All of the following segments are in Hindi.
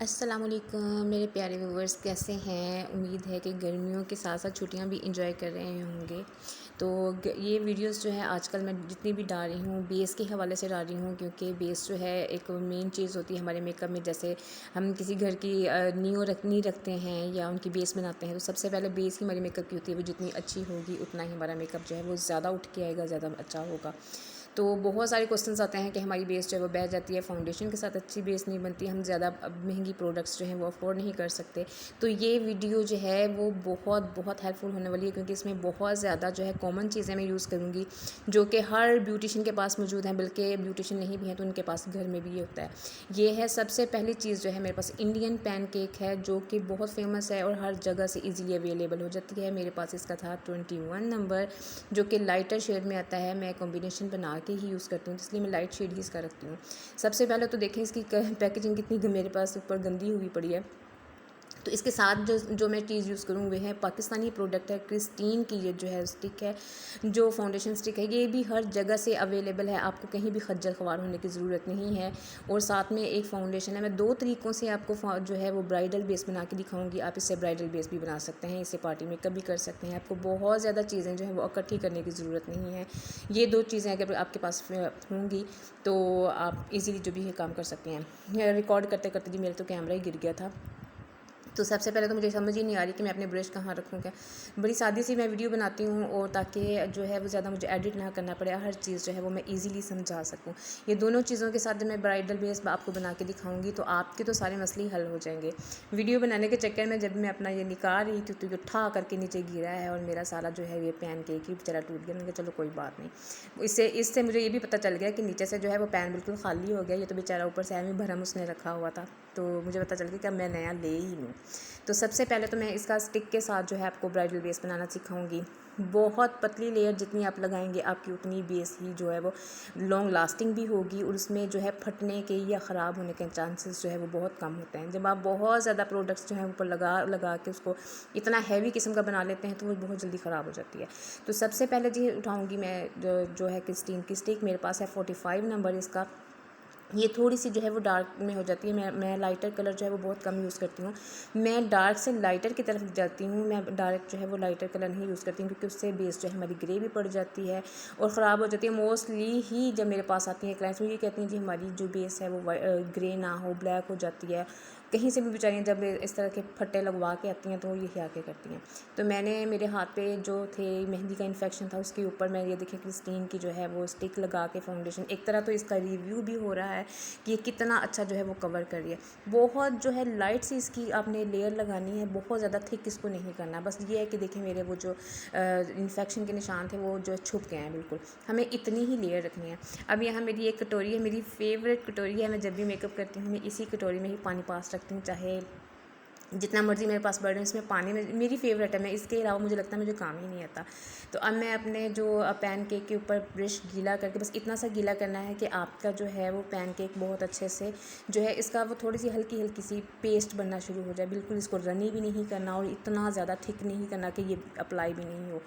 अस्सलामुअलैकुम मेरे प्यारे व्यूवर्स, कैसे हैं। उम्मीद है कि गर्मियों के साथ साथ छुट्टियां भी इंजॉय कर रहे होंगे। तो ये वीडियोस जो है आजकल मैं जितनी भी डाल रही हूँ बेस के हवाले से डाल रही हूँ, क्योंकि बेस जो है एक मेन चीज़ होती है हमारे मेकअप में। जैसे हम किसी घर की नींव रखते हैं या उनकी बेस बनाते हैं, तो सबसे पहले बेस ही हमारी मेकअप की होती है। वो जितनी अच्छी होगी उतना ही हमारा मेकअप जो है वो ज़्यादा उठ के आएगा, ज़्यादा अच्छा होगा। तो बहुत सारे क्वेश्चंस आते हैं कि हमारी बेस जो है वो बह जाती है, फाउंडेशन के साथ अच्छी बेस नहीं बनती, हम ज़्यादा महंगी प्रोडक्ट्स जो हैं वो अफोर्ड नहीं कर सकते। तो ये वीडियो जो है वो बहुत बहुत हेल्पफुल होने वाली है, क्योंकि इसमें बहुत ज़्यादा जो है कॉमन चीज़ें मैं यूज़ करूँगी जो कि हर ब्यूटिशियन के पास मौजूद हैं, बल्कि ब्यूटिशियन नहीं भी हैं तो उनके पास घर में भी ये होता है। ये है सबसे पहली चीज़ जो है मेरे पास इंडियन पैनकेक है, जो कि बहुत फेमस है और हर जगह से ईज़िली अवेलेबल हो जाती है। मेरे पास इसका था 21 नंबर, जो कि लाइटर शेड में आता है। मैं कॉम्बिनेशन बना के ही यूज़ करती हूँ, इसलिए मैं लाइट शेड ही इसका रखती हूँ। सबसे पहले तो देखें इसकी पैकेजिंग कितनी मेरे पास ऊपर गंदी हुई पड़ी है। तो इसके साथ जो मैं चीज़ यूज़ करूँ वह है पाकिस्तानी प्रोडक्ट है, क्रिस्टीन की ये जो है स्टिक है, जो फाउंडेशन स्टिक है। ये भी हर जगह से अवेलेबल है, आपको कहीं भी खज्जल ख्वार होने की ज़रूरत नहीं है। और साथ में एक फाउंडेशन है। मैं दो तरीक़ों से आपको जो है वो ब्राइडल बेस बना के दिखाऊंगी। आप इससे ब्राइडल बेस भी बना सकते हैं, इससे पार्टी मेकअप भी कर सकते हैं। आपको बहुत ज़्यादा चीज़ें जो है वो इकट्ठी करने की ज़रूरत नहीं है। ये दो चीज़ें अगर आपके पास होंगी तो आप इजीली जो भी है काम कर सकते हैं। रिकॉर्ड करते करते जी मेरा तो कैमरा ही गिर गया था। तो सबसे पहले तो मुझे समझ ही नहीं आ रही कि मैं अपने ब्रश कहाँ रखूँ। क्या बड़ी सादी सी मैं वीडियो बनाती हूँ, और ताकि जो है वो ज़्यादा मुझे एडिट ना करना पड़े, हर चीज़ जो है वो मैं इजीली समझा सकूँ। ये दोनों चीज़ों के साथ जब मैं ब्राइडल बेस आपको बना के दिखाऊंगी तो आपके तो सारे मसले हल हो जाएंगे। वीडियो बनाने के चक्कर में जब मैं अपना ये निकाल रही थी तो ये उठा करके नीचे गिरा है, और मेरा सारा जो है ये पैन केक ही बेचारा टूट गया। मैंने कहा चलो कोई बात नहीं। इससे मुझे ये भी पता चल गया कि नीचे से जो है वो पैन बिल्कुल खाली हो गया। ये तो बेचारा ऊपर से में भरम उसने रखा हुआ था, तो मुझे पता चल गया कि अब मैं नया ले ही लूँ। तो सबसे पहले तो मैं इसका स्टिक के साथ जो है आपको ब्राइडल बेस बनाना सिखाऊंगी। बहुत पतली लेयर जितनी आप लगाएंगे आपकी उतनी बेस ही जो है वो लॉन्ग लास्टिंग भी होगी, और उसमें जो है फटने के या ख़राब होने के चांसेस जो है वो बहुत कम होते हैं। जब आप बहुत ज़्यादा प्रोडक्ट्स जो है ऊपर लगा के उसको इतना हैवी किस्म का बना लेते हैं तो वो बहुत जल्दी ख़राब हो जाती है। तो सबसे पहले जी उठाऊँगी मैं जो है क्रिस्टीन की स्टिक। मेरे पास है 45 नंबर इसका। ये थोड़ी सी जो है वो डार्क में हो जाती है। मैं लाइटर कलर जो है वो बहुत कम यूज़ करती हूँ। मैं डार्क से लाइटर की तरफ जाती हूँ। मैं डार्क जो है वो लाइटर कलर नहीं यूज़ करती हूँ, क्योंकि उससे बेस जो है हमारी ग्रे भी पड़ जाती है और ख़राब हो जाती है। मोस्टली ही जब मेरे पास आती हैं क्लाइंट्स वो ये कहती हैं जी हमारी जो बेस है वो ग्रे ना हो, ब्लैक हो जाती है। कहीं से भी बेचारियाँ जब इस तरह के फट्टे लगवा के आती हैं तो ये आके करती हैं। तो मैंने मेरे हाथ पे जो थे मेहंदी का इन्फेक्शन था, उसके ऊपर मैं ये देखिए क्रिस्टीन की जो है वो स्टिक लगा के फाउंडेशन, एक तरह तो इसका रिव्यू भी हो रहा है कि ये कितना अच्छा जो है वो कवर कर रही है। बहुत जो है लाइट सी इसकी आपने लेयर लगानी है, बहुत ज़्यादा थिक इसको नहीं करना। बस ये है कि देखिए मेरे वो जो इन्फेक्शन के निशान थे वो जो है छुप गए हैं बिल्कुल। हमें इतनी ही लेयर रखनी है। अब यहाँ मेरी एक कटोरी है, मेरी फेवरेट कटोरी है। मैं जब भी मेकअप करती हूँ मैं इसी कटोरी में ही पानी पास रखती हूँ, चाहे जितना मर्ज़ी मेरे पास बर्डन इसमें पानी में मेरी फेवरेट है। मैं इसके अलावा मुझे लगता है मुझे काम ही नहीं आता। तो अब मैं अपने जो पैन केक के ऊपर ब्रश गीला करके, बस इतना सा गीला करना है कि आपका जो है वो पैन केक बहुत अच्छे से जो है इसका वो थोड़ी सी हल्की हल्की सी पेस्ट बनना शुरू हो जाए। बिल्कुल इसको रनी भी नहीं करना और इतना ज़्यादा थिक नहीं करना कि ये अप्लाई भी नहीं हो।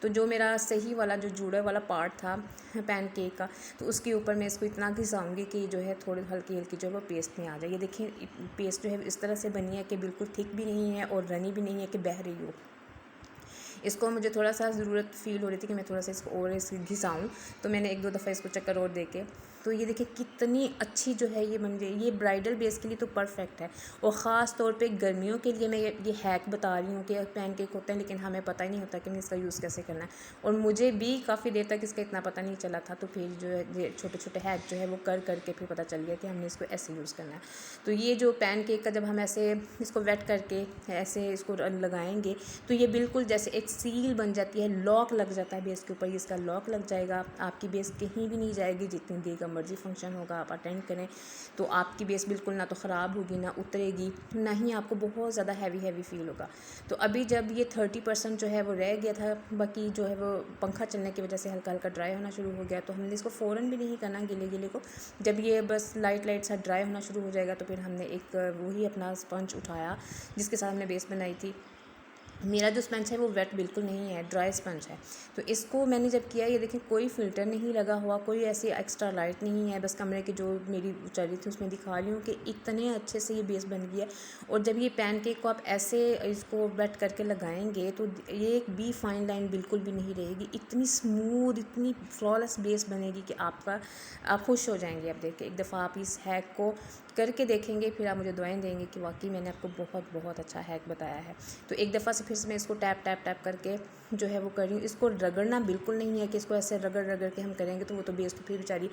तो जो मेरा सही वाला जो जुड़ा वाला पार्ट था पैन केक का, तो उसके ऊपर मैं इसको इतना घिसाऊँगी कि जो है थोड़ी हल्की हल्की जो है वो पेस्ट में आ जाए। ये देखिए पेस्ट जो है इस तरह से बनी है कि बिल्कुल थिक भी नहीं है और रनी भी नहीं है कि बह रही हो। इसको मुझे थोड़ा सा ज़रूरत फ़ील हो रही थी कि मैं थोड़ा सा इसको और इस घिसाऊँ, तो मैंने एक दो दफ़ा इसको चक्कर और दे के, तो ये देखिए कितनी अच्छी जो है ये बन गई। ये ब्राइडल बेस के लिए तो परफेक्ट है, और ख़ास तौर पे गर्मियों के लिए मैं ये हैक बता रही हूँ कि पैन केक होते हैं लेकिन हमें पता ही नहीं होता कि इसका यूज़ कैसे करना है। और मुझे भी काफ़ी देर तक इसका इतना पता नहीं चला था, तो फिर जो है ये छोटे छोटे हैक जो है वो कर के फिर पता चल गया कि हमने इसको ऐसे यूज़ करना है। तो ये जो पैन केक का जब हम ऐसे इसको वेट करके ऐसे इसको लगाएंगे तो ये बिल्कुल जैसे एक सील बन जाती है, लॉक लग जाता है बेस के ऊपर। इसका लॉक लग जाएगा, आपकी बेस कहीं भी नहीं जाएगी। जितनी देर का मर्जी फंक्शन होगा आप अटेंड करें तो आपकी बेस बिल्कुल ना तो ख़राब होगी ना उतरेगी, ना ही आपको बहुत ज़्यादा हैवी फील होगा। तो अभी जब ये 30% जो है वो रह गया था, बाकी जो है वो पंखा चलने की वजह से हल्का हल्का ड्राई होना शुरू हो गया, तो हमने इसको फ़ौरन भी नहीं करना गिले को। जब ये बस लाइट सा ड्राई होना शुरू हो जाएगा तो फिर हमने एक वही अपना स्पंज उठाया जिसके साथ हमने बेस बनाई थी, मेरा जो स्पंज है वो वेट बिल्कुल नहीं है, ड्राई स्पंज है। तो इसको मैंने जब किया, ये देखिए कोई फ़िल्टर नहीं लगा हुआ, कोई ऐसी एक्स्ट्रा लाइट नहीं है, बस कमरे की जो मेरी चल रही थी उसमें दिखा रही हूँ कि इतने अच्छे से ये बेस बन गया है। और जब ये पैनकेक को आप ऐसे इसको वेट करके लगाएंगे तो ये एक भी फाइन लाइन बिल्कुल भी नहीं रहेगी, इतनी स्मूथ, इतनी फ्लॉलेस बेस बनेगी कि आप खुश हो जाएंगे। अब देखिए एक दफ़ा आप इस हैक को करके देखेंगे, फिर आप मुझे दुआएं देंगे कि वाकई मैंने आपको बहुत बहुत अच्छा हैक बताया है। तो एक दफ़ा से फिर से मैं इसको टैप टैप टैप करके जो है वो कर रही हूँ। इसको रगड़ना बिल्कुल नहीं है कि इसको ऐसे रगड़ रगड़ के हम करेंगे तो वो तो बेस तो फिर बेचारी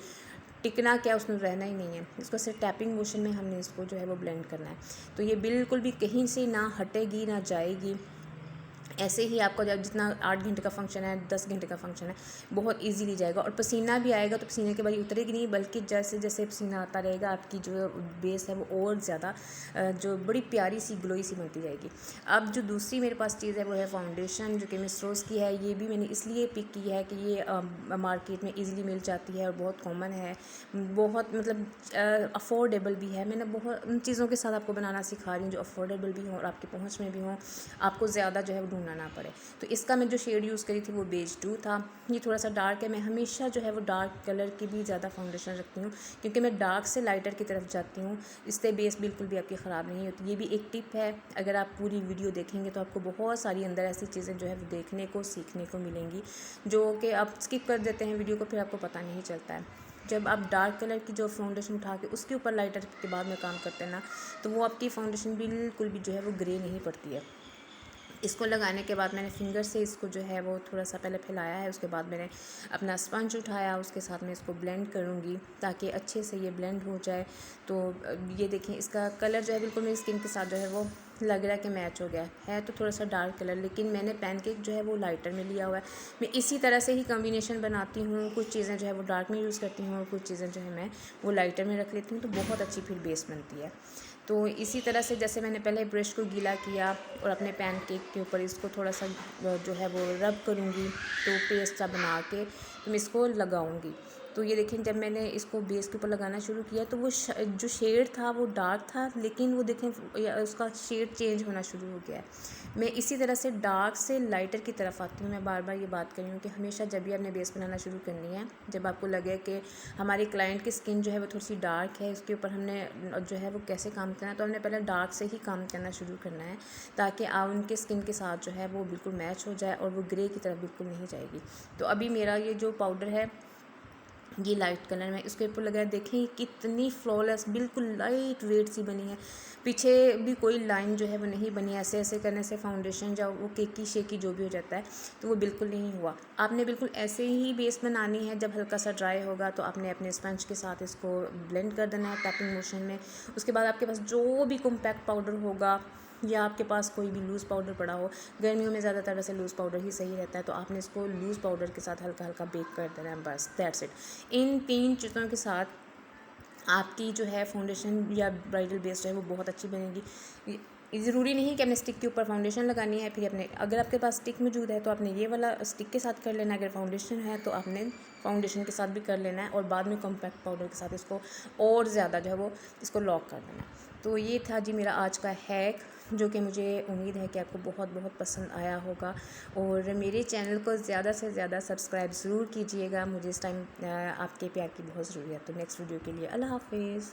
टिकना क्या, उसमें रहना ही नहीं है। इसको सिर्फ टैपिंग मोशन में हमने इसको जो है वो ब्लेंड करना है। तो ये बिल्कुल भी कहीं से ना हटेगी ना जाएगी। ऐसे ही आपको जब जितना 8 घंटे का फंक्शन है, 10 घंटे का फंक्शन है, बहुत इजीली जाएगा। और पसीना भी आएगा तो पसीने के बाद उतरेगी नहीं, बल्कि जैसे जैसे पसीना आता रहेगा आपकी जो बेस है वो और ज़्यादा जो बड़ी प्यारी सी ग्लोई सी बनती जाएगी। अब जो दूसरी मेरे पास चीज़ है वो है फाउंडेशन, जो कि मिस रोज़ की है। ये भी मैंने इसलिए पिक की है कि ये मार्केट में ईज़िली मिल जाती है और बहुत कॉमन है, बहुत मतलब अफोर्डेबल भी है। मैंने बहुत उन चीज़ों के साथ आपको बनाना सिखा रही हूँ जो अफोर्डेबल भी हों और आपकी पहुँच में भी हों, आपको ज़्यादा जो है वो ढूंढना ना पड़े। तो इसका मैं जो शेड यूज़ करी थी वो बेज 2 था। ये थोड़ा सा डार्क है। मैं हमेशा जो है वो डार्क कलर की भी ज़्यादा फाउंडेशन रखती हूँ, क्योंकि मैं डार्क से लाइटर की तरफ जाती हूँ, इससे बेस बिल्कुल भी आपकी ख़राब नहीं होती। ये भी एक टिप है, अगर आप पूरी वीडियो देखेंगे तो आपको बहुत सारी अंदर ऐसी चीज़ें जो है वो देखने को सीखने को मिलेंगी, जो कि आप स्किप कर देते हैं वीडियो को, फिर आपको पता नहीं चलता है। जब आप डार्क कलर की जो फाउंडेशन उठा के उसके ऊपर लाइटर के बाद में काम करते हैं ना, तो वो आपकी फाउंडेशन बिल्कुल भी जो है वो ग्रे नहीं पड़ती है। इसको लगाने के बाद मैंने फिंगर से इसको जो है वो थोड़ा सा पहले फैलाया है, उसके बाद मैंने अपना स्पंज उठाया, उसके साथ में इसको ब्लेंड करूँगी ताकि अच्छे से ये ब्लेंड हो जाए। तो ये देखें इसका कलर जो है बिल्कुल मेरी स्किन के साथ जो है वो लग रहा है कि मैच हो गया है। तो थोड़ा सा डार्क कलर, लेकिन मैंने पैनकेक जो है वो लाइटर में लिया हुआ है। मैं इसी तरह से ही कॉम्बिनेशन बनाती हूँ, कुछ चीज़ें जो है वो डार्क में यूज़ करती हूँ और कुछ चीज़ें जो है मैं वो लाइटर में रख लेती हूँ, तो बहुत अच्छी फिर बेस बनती है। तो इसी तरह से जैसे मैंने पहले ब्रश को गीला किया और अपने पैनकेक के ऊपर इसको थोड़ा सा जो है वो रब करूँगी, तो पेस्ट सा बना के तो मैं इसको लगाऊँगी। तो ये देखें जब मैंने इसको बेस के ऊपर लगाना शुरू किया तो वो जो शेड था वो डार्क था, लेकिन वो देखें उसका शेड चेंज होना शुरू हो गया है। मैं इसी तरह से डार्क से लाइटर की तरफ आती हूँ। मैं बार बार ये बात कर रही हूँ कि हमेशा जब भी आपने बेस बनाना शुरू करनी है, जब आपको लगे कि हमारी क्लाइंट की स्किन जो है वो थोड़ी सी डार्क है, इसके ऊपर हमने जो है वो कैसे काम करना है, तो हमने पहले डार्क से ही काम करना शुरू करना है, ताकि आप उनके स्किन के साथ जो है वो बिल्कुल मैच हो जाए और वो ग्रे की तरफ बिल्कुल नहीं जाएगी। तो अभी मेरा ये जो पाउडर है ये लाइट कलर में इसके ऊपर लगाया, देखें कितनी फ्लॉलेस बिल्कुल लाइट वेट सी बनी है। पीछे भी कोई लाइन जो है वो नहीं बनी। ऐसे ऐसे करने से फाउंडेशन जो वो केकी शेकी जो भी हो जाता है तो वो बिल्कुल नहीं हुआ। आपने बिल्कुल ऐसे ही बेस बनानी है। जब हल्का सा ड्राई होगा तो आपने अपने स्पंज के साथ इसको ब्लेंड कर देना है टैपिंग मोशन में। उसके बाद आपके पास जो भी कॉम्पैक्ट पाउडर होगा या आपके पास कोई भी लूज़ पाउडर पड़ा हो, गर्मियों में ज़्यादातर वैसे लूज़ पाउडर ही सही रहता है, तो आपने इसको लूज़ पाउडर के साथ हल्का हल्का बेक कर देना है, बस दैट्स इट। इन 3 चीज़ों के साथ आपकी जो है फाउंडेशन या ब्राइडल बेस जो है वो बहुत अच्छी बनेगी। ज़रूरी नहीं कि आपने स्टिक के ऊपर फाउंडेशन लगानी है, फिर अपने अगर आपके पास स्टिक मौजूद है तो आपने ये वाला स्टिक के साथ कर लेना है, अगर फाउंडेशन है तो आपने फाउंडेशन के साथ भी कर लेना है और बाद में कॉम्पैक्ट पाउडर के साथ इसको और ज़्यादा जो है वो इसको लॉक कर देना है। तो ये था जी मेरा आज का हैक, जो कि मुझे उम्मीद है कि आपको बहुत बहुत पसंद आया होगा। और मेरे चैनल को ज़्यादा से ज़्यादा सब्सक्राइब ज़रूर कीजिएगा, मुझे इस टाइम आपके प्यार की बहुत ज़रूरत है। तो नेक्स्ट वीडियो के लिए अल्लाह हाफिज़।